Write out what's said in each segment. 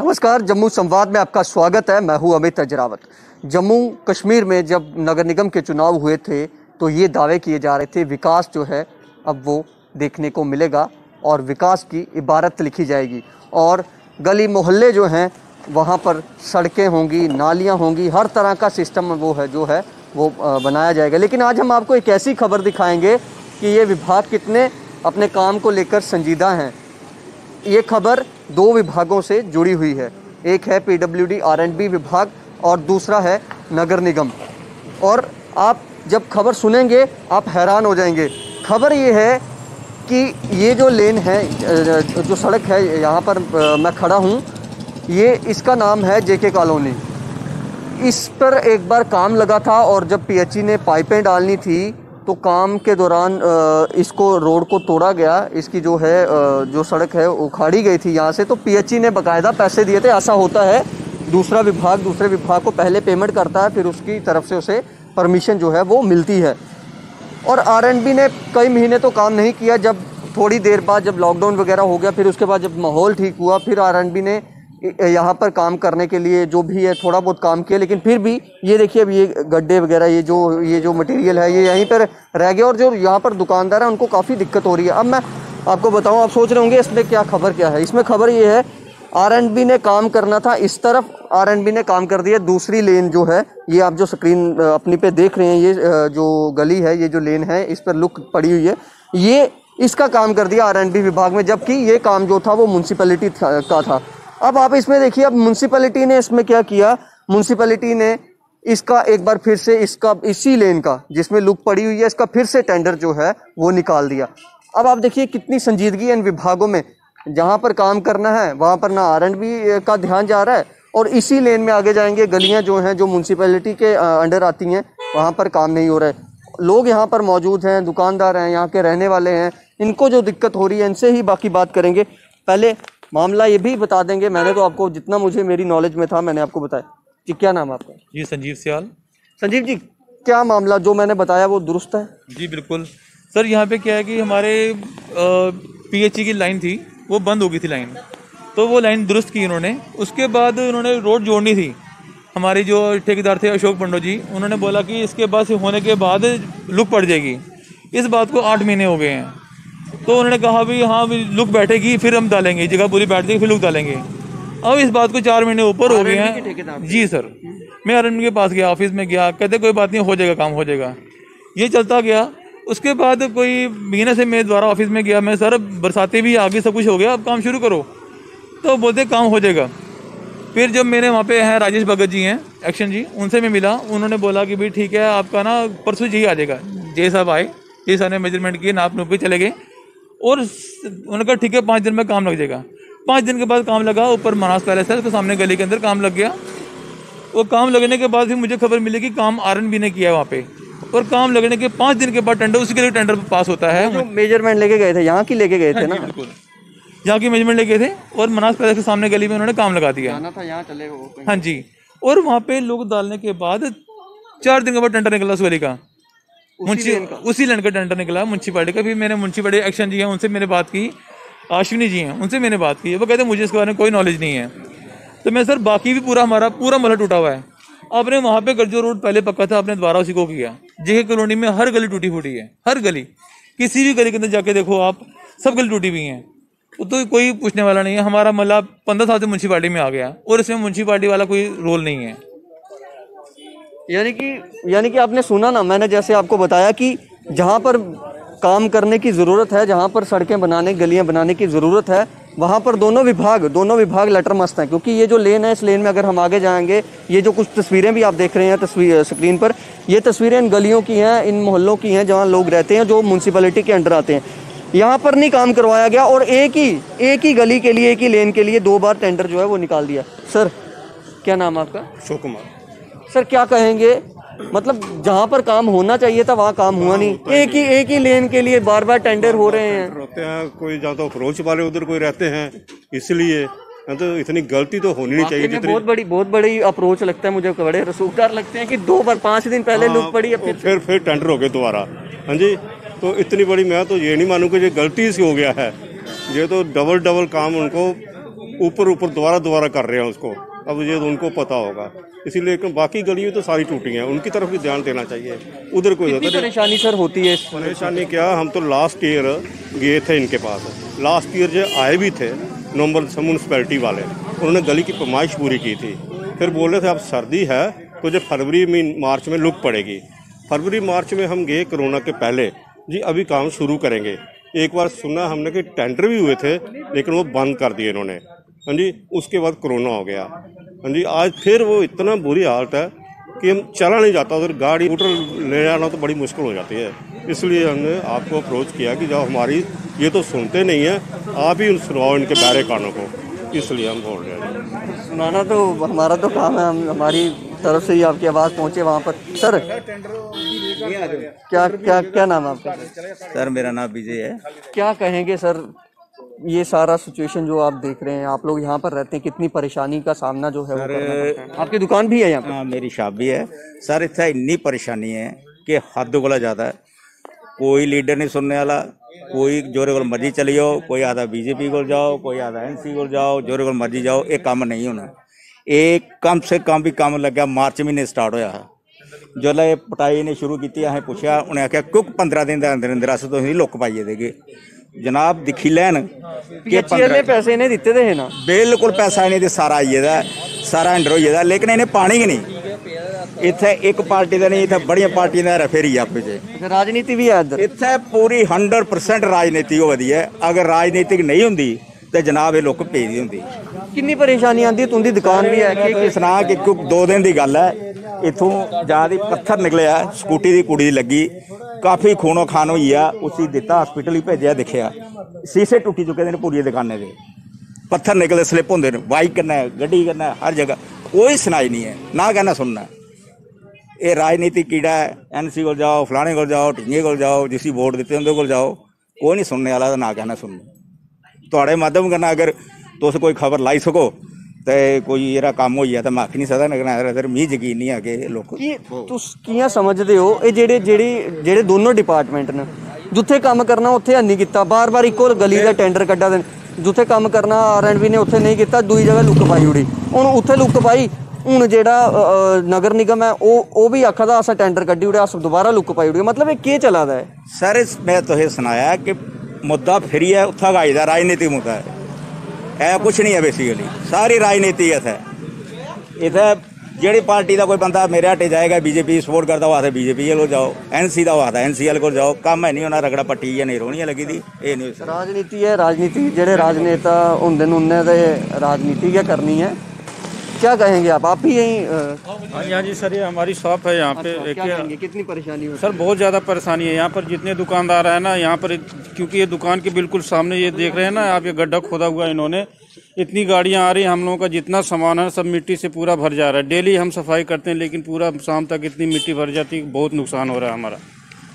नमस्कार, जम्मू संवाद में आपका स्वागत है। मैं हूं अमित अजरावत। जम्मू कश्मीर में जब नगर निगम के चुनाव हुए थे तो ये दावे किए जा रहे थे विकास जो है अब वो देखने को मिलेगा और विकास की इबारत लिखी जाएगी और गली मोहल्ले जो हैं वहाँ पर सड़कें होंगी, नालियाँ होंगी, हर तरह का सिस्टम वो बनाया जाएगा। लेकिन आज हम आपको एक ऐसी खबर दिखाएंगे कि ये विभाग कितने अपने काम को लेकर संजीदा हैं। ये खबर दो विभागों से जुड़ी हुई है, एक है PWD R&B विभाग और दूसरा है नगर निगम। और आप जब खबर सुनेंगे आप हैरान हो जाएंगे। खबर ये है कि ये जो लेन है, जो सड़क है यहाँ पर मैं खड़ा हूँ, ये इसका नाम है JK कॉलोनी। इस पर एक बार काम लगा था और जब PHE ने पाइपें डालनी थी तो काम के दौरान इसको रोड को तोड़ा गया। इसकी जो सड़क है उखाड़ी गई थी यहाँ से, तो PHE ने बाकायदा पैसे दिए थे। ऐसा होता है, दूसरे विभाग को पहले पेमेंट करता है, फिर उसकी तरफ से उसे परमिशन जो है वो मिलती है। और R&B ने कई महीने तो काम नहीं किया। जब थोड़ी देर बाद जब लॉकडाउन वगैरह हो गया, फिर उसके बाद जब माहौल ठीक हुआ, फिर R&B ने यहाँ पर काम करने के लिए जो भी है थोड़ा बहुत काम किया। लेकिन फिर भी ये देखिए, अब ये गड्ढे वगैरह, ये जो मटेरियल है ये यहीं पर रह गया और जो यहाँ पर दुकानदार है उनको काफ़ी दिक्कत हो रही है। अब मैं आपको बताऊँ, आप सोच रहे होंगे इसमें खबर क्या है। इसमें खबर ये है, R&B ने काम करना था इस तरफ, R&B ने काम कर दिया दूसरी लेन जो है, ये आप जो स्क्रीन अपनी पे देख रहे हैं, ये जो गली है, ये जो लेन है, इस पर लुक पड़ी हुई है, ये इसका काम कर दिया R&B विभाग में, जबकि ये काम जो था वो म्यूनसिपैलिटी का था। अब आप इसमें देखिए, अब म्यूनसिपैलिटी ने इसमें क्या किया, म्यूनसिपैलिटी ने इसका एक बार फिर से इसी लेन का जिसमें लुक पड़ी हुई है, इसका फिर से टेंडर जो है वो निकाल दिया। अब आप देखिए कितनी संजीदगी है इन विभागों में। जहाँ पर काम करना है वहाँ पर ना R&B का ध्यान जा रहा है और इसी लेन में आगे जाएंगे गलियाँ जो हैं, जो म्यूनसिपैलिटी के अंडर आती हैं, वहाँ पर काम नहीं हो रहा है। लोग यहाँ पर मौजूद हैं, दुकानदार हैं, यहाँ के रहने वाले हैं, इनको जो दिक्कत हो रही है इनसे ही बाकी बात करेंगे। पहले मामला ये भी बता देंगे, मैंने तो आपको जितना मुझे मेरी नॉलेज में था मैंने आपको बताया। जी, क्या नाम है आपका? जी, संजीव सियाल। संजीव जी, क्या मामला जो मैंने बताया वो दुरुस्त है? जी बिल्कुल सर, यहाँ पे क्या है कि हमारे PHE की लाइन थी, वो बंद हो गई थी लाइन, तो वो लाइन दुरुस्त की उन्होंने। उसके बाद उन्होंने रोड जोड़नी थी। हमारे जो ठेकेदार थे अशोक पंडो जी, उन्होंने बोला कि इसके बाद होने के बाद लुक पड़ जाएगी। इस बात को 8 महीने हो गए हैं, तो उन्होंने कहा भी हाँ भी लुक बैठेगी फिर हम डालेंगे, जगह पूरी बैठ जाएगी फिर लुक डालेंगे। अब इस बात को 4 महीने ऊपर हो गए हैं। जी सर, मैं R&B के पास गया, ऑफिस में गया, कहते कोई बात नहीं, हो जाएगा काम, हो जाएगा। ये चलता गया। उसके बाद कोई महीने से मैं दोबारा ऑफिस में गया, मैं सर बरसातें भी आगे सब कुछ हो गया, अब काम शुरू करो, तो बोलते काम हो जाएगा। फिर जब मेरे वहाँ पे हैं राजेश भगत जी हैं एक्शन जी, उनसे मैं मिला, उन्होंने बोला कि भाई ठीक है आपका ना परसों जी आ जाएगा। जे साहब आए, जे साहब ने मेजरमेंट किए, नाप के चले गए और उन्होंने कहा ठीक है 5 दिन में काम लग जाएगा। 5 दिन के बाद काम लगा, ऊपर मनास पैलेस है उसके सामने गली के अंदर काम लग गया। वो काम लगने के बाद फिर मुझे खबर मिली कि काम R&B ने किया वहाँ पे, और काम लगने के 5 दिन के बाद टेंडर, उसी के लिए टेंडर पास होता है। जो मेजरमेंट लेके गए थे, यहाँ की लेके गए थे ना? बिल्कुल, यहाँ की मेजरमेंट लेके थे और मनास पैलेस के सामने गली में उन्होंने काम लगा दिया। जाना था, यहाँ चले हो। हाँ जी, और वहाँ पे लोग डालने के बाद 4 दिन के बाद टेंडर निकला उस गली का, उसी लैंड का टेंडर निकला म्यूनसिपालिटी का। फिर मैंने म्यूनसिपालिटी एक्शन जी हैं उनसे मैंने बात की, अश्विनी जी हैं उनसे मैंने बात की, वो कहते हैं मुझे इसके बारे में कोई नॉलेज नहीं है। तो मैं सर बाकी भी हमारा पूरा महल टूटा हुआ है। आपने वहाँ पे गरजो रोड पहले पक्का था, आपने दोबारा उसी को किया। JK कॉलोनी में हर गली टूटी फूटी है, हर गली, किसी भी गली के अंदर जाके देखो आप, सब गली टूटी हुई हैं। तो कोई पूछने वाला नहीं है। हमारा मतलब 15 साल से म्यूनसिपालिटी में आ गया और इसमें म्यूनसिपालिटी वाला कोई रोल नहीं है। यानी कि आपने सुना ना, मैंने जैसे आपको बताया कि जहाँ पर काम करने की ज़रूरत है, जहाँ पर सड़कें बनाने, गलियाँ बनाने की ज़रूरत है, वहाँ पर दोनों विभाग लटर मस्त हैं। क्योंकि ये जो लेन है, इस लेन में अगर हम आगे जाएंगे, ये जो कुछ तस्वीरें भी आप देख रहे हैं स्क्रीन पर, ये तस्वीरें इन गलियों की हैं, इन मोहल्लों की हैं जहाँ लोग रहते हैं, जो म्यूनसिपैलिटी के अंडर आते हैं। यहाँ पर नहीं काम करवाया गया और एक ही गली के लिए, एक ही लेन के लिए 2 बार टेंडर जो है वो निकाल दिया। सर, क्या नाम है आपका? अशोक कुमार। सर, क्या कहेंगे, मतलब जहाँ पर काम होना चाहिए था वहाँ काम हुआ नहीं, एक ही लेन के लिए बार बार टेंडर हो रहे हैं। रहते हैं कोई जहाँ तो अप्रोच वाले उधर कोई रहते हैं, इसलिए तो इतनी गलती तो होनी नहीं चाहिए। जितनी बहुत बड़ी अप्रोच लगता है मुझे, बड़े रसूखदार लगते हैं कि 2 बार 5 दिन पहले लुक पड़ी है, फिर टेंडर हो गए दोबारा। हाँ जी, तो इतनी बड़ी, मैं तो ये नहीं मानूंगा ये गलती से हो गया है। ये तो डबल काम उनको ऊपर ऊपर दोबारा कर रहे हैं उसको। अब ये उनको पता होगा, इसीलिए कि बाकी गलियाँ तो सारी टूटी हैं, उनकी तरफ भी ध्यान देना चाहिए। उधर कोई कितनी परेशानी सर होती है? परेशानी क्या, हम तो लास्ट ईयर गए थे इनके पास। लास्ट ईयर जो आए भी थे नवंबर म्यूनसिपैलिटी वाले, उन्होंने गली की पैमाइश पूरी की थी। फिर बोल रहे थे अब सर्दी है तो जो फरवरी में मार्च में लुक पड़ेगी। फरवरी मार्च में हम गए कोरोना के पहले जी, अभी काम शुरू करेंगे। एक बार सुना हमने कि टेंडर भी हुए थे लेकिन वो बंद कर दिए इन्होंने। हाँ जी, उसके बाद कोरोना हो गया। हाँ जी, आज फिर वो इतना बुरी हालत है कि हम चला नहीं जाता, उधर गाड़ी स्कूटर ले जाना तो बड़ी मुश्किल हो जाती है। इसलिए हमने आपको अप्रोच किया कि जब हमारी ये तो सुनते नहीं है, आप ही सुनाओ इनके बहरे कानों को, इसलिए हम बोल रहे हैं। सुनाना तो हमारा तो काम है, हम हमारी तरफ से ही आपकी आवाज़ पहुंचे वहाँ पर। सर क्या नाम है आपका? सर मेरा नाम विजय है। क्या कहेंगे सर, ये सारा सिचुएशन जो आप देख रहे हैं, आप लोग यहाँ पर रहते हैं, कितनी परेशानी का सामना जो है वो करना पड़ता है? आपकी दुकान भी है यहाँ पर? हाँ, मेरी शॉप भी है सर। इतना इन्नी परेशानी है कि हद कोला ज़्यादा है। कोई लीडर नहीं सुनने वाला, कोई जोरे कोल मर्जी चली जाओ, कोई आधा बीजेपी को जाओ, कोई आधा एनसी को जाओ, जोरे कोल मर्जी जाओ, ये काम नहीं होना। एक कम से कम भी काम लग्या मार्च महीने स्टार्ट होया। जोल्लै पटाई ने शुरू की, असें पुछया, उन्हें आख्या क्योंकि 15 दिन के अंदर अंदर अस तुसीं लुक पाइए देगे। जनाब दिक्खी लैन कि पैसे इन्हें दिते दे ना, बिल्कुल पैसा इन्हें सारा आई गेदा, सारा एंडर हो गेदा, लेकिन इन्हें पानी गै नहीं। इत्थे एक पार्टी का नहीं, इत्थे बड़िया पार्टियां दा फेरी आपे च राजनीति भी है इधर। इत्थे पूरी 100% राजनीति हो दी है। अगर राजनीतिक नहीं होंदी तो जनाब ये लोग भेजदी होंदी। कितनी परेशानी आती है? तुंदी दुकान भी है कि सुना कि 2 दिन की गल है, इथों जादी पत्थर निकलिया, स्कूटी की कुड़ी लगी, काफ़ी खूनो खान हुई है, उसी दिता हॉस्पिटल ही भेजा, दिखिया शीशे टुटी चुके हैं पूरी दुकानें के, पत्थर निकले स्लिप होंगे, बाइक करना है, गड्डी करना है, हर जगह कोई सुनाई नहीं है, ना कहना सुनना। ये राजनीतिक कीड़ा है। एनसी को जाओ, फलाने को जाओ, ढिंगे को जाओ, जिसी वोट दिते उन्हें को जाओ, कोई नहीं सुनने वाला, ना कहना सुनना। थोड़े माध्यम करना अगर तुस कोई खबर लाई सको तो कोई ये काम हो तो मैं आखी नहीं सकता, लेकिन मी यकीन नहीं है कि लोग कियां समझते हो ये जेड़े दोनों डिपार्टमेंट ने जिथे काम करना उत्थे नहीं किया, बार बार इको गली का टेंडर कड्ढा देन, जिथे काम करना R&B ने उत्थे नहीं किया, दूई जगह लुक पाई उड़ी, हुण उत्थे लुक पाई, हुण जेड़ा नगर निगम है वो भी आखदा अस टेंडर कड्ढी उड़े, अस दोबारा लुक पाई उड़ी, मतलब ये केह् चला दा है? सर मैं तुसें सुनाया कि मुद्दा फिर है उत्था गाई दा राजनीतिक मुद्दा है, ऐ कुछ नहीं है बेसिकली, सारी राजनीति है। इत्थे जेड़ी पार्टी का कोई बंदा मेरे हटे जाएगा, बीजेपी सपोर्ट करता वो आखिर बीजेपी को जाओ, एनसी का वो आता एनसी वाले को जाओ, कम है नहीं होना, रगड़ा पट्टी या नहीं रोहनी लगी थी, ये नहीं। राजनीति है, राजनीति जेड़े राजनेता होंदे न उन्हें ते राजनीति क्या करनी है, क्या कहेंगे आप ही यहीं? हाँ जी सर, ये हमारी शॉप है यहाँ पे। अच्छा, क्या कहेंगे, कितनी परेशानी हो? सर बहुत ज़्यादा परेशानी है यहाँ पर, जितने दुकानदार है ना यहाँ पर, क्योंकि ये दुकान के बिल्कुल सामने ये देख रहे हैं ना आप, ये गड्ढा खोदा हुआ है इन्होंने, इतनी गाड़ियाँ आ रही हैं, हम लोगों का जितना सामान है सब मिट्टी से पूरा भर जा रहा है। डेली हम सफाई करते हैं लेकिन पूरा शाम तक इतनी मिट्टी भर जाती है, बहुत नुकसान हो रहा है हमारा,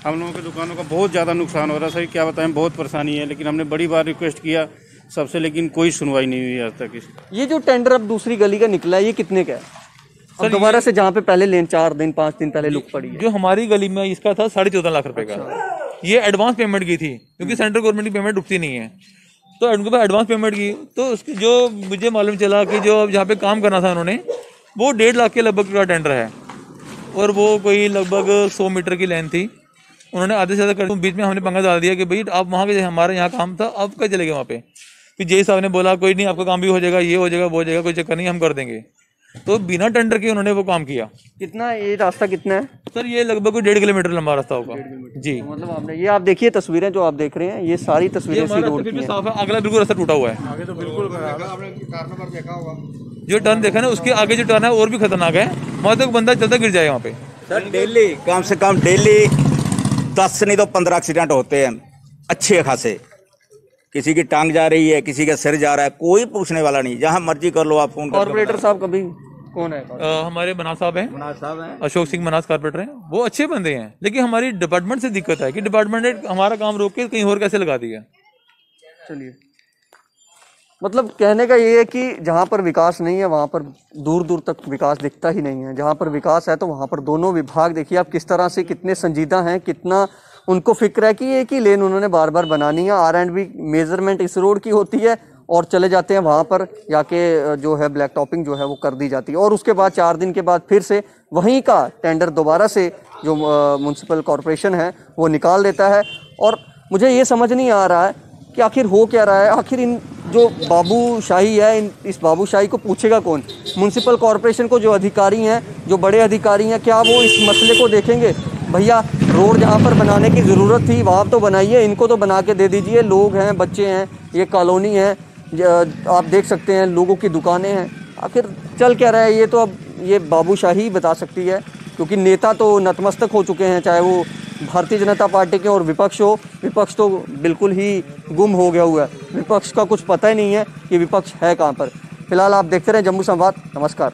हम लोगों की दुकानों का बहुत ज़्यादा नुकसान हो रहा है सर, क्या बताएं, बहुत परेशानी है। लेकिन हमने बड़ी बार रिक्वेस्ट किया सबसे, लेकिन कोई सुनवाई नहीं हुई आज तक। ये जो टेंडर अब दूसरी गली का निकला है, ये कितने का है? सर दोबारा से जहाँ पे पहले लेन 4 दिन 5 दिन पहले लुक पड़ी है, जो हमारी गली में इसका था 14.5 लाख रुपए का। ये एडवांस पेमेंट की थी क्योंकि सेंट्रल गवर्नमेंट की पेमेंट रुकती नहीं है, तो उनके पास एडवांस पेमेंट की, तो उसकी जो मुझे मालूम चला कि जो जहाँ पे काम करना था उन्होंने, वो 1.5 लाख के लगभग का टेंडर है, और वो कोई लगभग 100 मीटर की लाइन थी। उन्होंने आधे से ज़्यादा कर, बीच में हमने पंगा डाल दिया कि भाई आप वहाँ के, हमारे यहाँ काम था, आप क्या चले गए वहाँ पे। फिर जय साहब ने बोला कोई नहीं, आपका काम भी हो जाएगा, ये हो जाएगा, वो हो जाएगा, कोई चक्कर नहीं, हम कर देंगे। तो बिना टेंडर के उन्होंने वो काम किया। कितना ये रास्ता कितना है सर? ये लगभग 1.5 किलोमीटर लंबा रास्ता होगा जी। मतलब आपने ये आप देखिए तस्वीरें जो आप देख रहे हैं, ये सारी तस्वीरें इसी रोड की हैं। साफ है, अगला बिल्कुल रास्ता टूटा हुआ है, आगे तो बिल्कुल जो टर्न देखा ना उसके आगे जो टर्न है और भी खतरनाक है, वहाँ तक बंदा चलता गिर जाए वहाँ पे। सर डेली कम से कम डेली 10 नहीं तो 15 एक्सीडेंट होते हैं अच्छे खासे, किसी की टांग जा रही है, किसी का सिर जा रहा है, कोई पूछने वाला नहीं, जहां मर्जी कर लो आप फोन। कॉर्पोरेटर साहब कभी कौन है? हमारे मनाज साहब हैं, अशोक सिंह मनाज कॉर्पोरेटर हैं, वो अच्छे बंदे हैं, लेकिन हमारी डिपार्टमेंट से दिक्कत है कि डिपार्टमेंट ने हमारा काम रोक के कहीं और कैसे लगा दिया। चलिए, मतलब कहने का ये है कि जहाँ पर विकास नहीं है वहाँ पर दूर दूर तक विकास दिखता ही नहीं है, जहाँ पर विकास है तो वहाँ पर दोनों विभाग देखिए आप किस तरह से कितने संजीदा हैं, कितना उनको फिक्र है कि एक ही लेन उन्होंने बार बार बनानी है। R&B मेजरमेंट इस रोड की होती है और चले जाते हैं वहाँ पर जाके जो है ब्लैक टॉपिंग जो है वो कर दी जाती है और उसके बाद 4 दिन के बाद फिर से वहीं का टेंडर दोबारा से जो म्युनिसिपल कॉरपोरेशन है वो निकाल देता है। और मुझे ये समझ नहीं आ रहा है कि आखिर हो क्या रहा है, आखिर इन जो बाबूशाही है इस बाबूशाही को पूछेगा कौन? म्युनिसिपल कॉरपोरेशन को जो अधिकारी हैं, जो बड़े अधिकारी हैं, क्या वो इस मसले को देखेंगे? भैया रोड जहाँ पर बनाने की ज़रूरत थी वहाँ तो बनाइए, इनको तो बना के दे दीजिए। लोग हैं, बच्चे हैं, ये कॉलोनी है, आप देख सकते हैं लोगों की दुकानें हैं। आखिर चल क्या रहा है ये तो अब ये बाबूशाही बता सकती है, क्योंकि नेता तो नतमस्तक हो चुके हैं, चाहे वो भारतीय जनता पार्टी के और विपक्ष हो। विपक्ष तो बिल्कुल ही गुम हो गया हुआ है, विपक्ष का कुछ पता ही नहीं है कि विपक्ष है कहाँ पर। फिलहाल आप देखते रहें जम्मू संवाद। नमस्कार।